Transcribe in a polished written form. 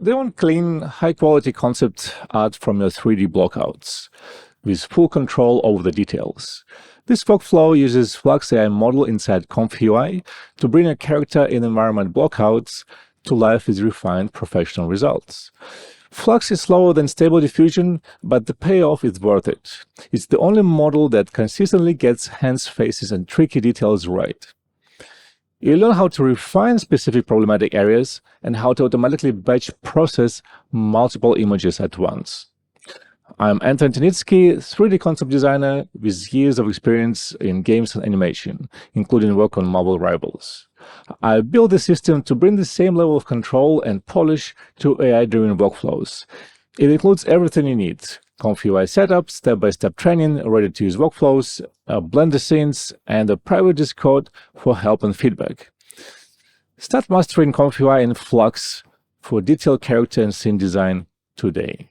They want clean, high-quality concept art from your 3D blockouts, with full control over the details. This workflow uses Flux AI model inside ComfyUI to bring a character in environment blockouts to life with refined professional results. Flux is slower than Stable Diffusion, but the payoff is worth it. It's the only model that consistently gets hands, faces, and tricky details right. You'll learn how to refine specific problematic areas and how to automatically batch process multiple images at once. I'm Anton Tenitsky, 3D concept designer with years of experience in games and animation, including work on mobile rivals. I built the system to bring the same level of control and polish to AI-driven workflows. It includes everything you need: ComfyUI setup, step-by-step training, ready-to-use workflows, Blender scenes, and a private Discord for help and feedback. Start mastering ComfyUI in Flux for detailed character and scene design today.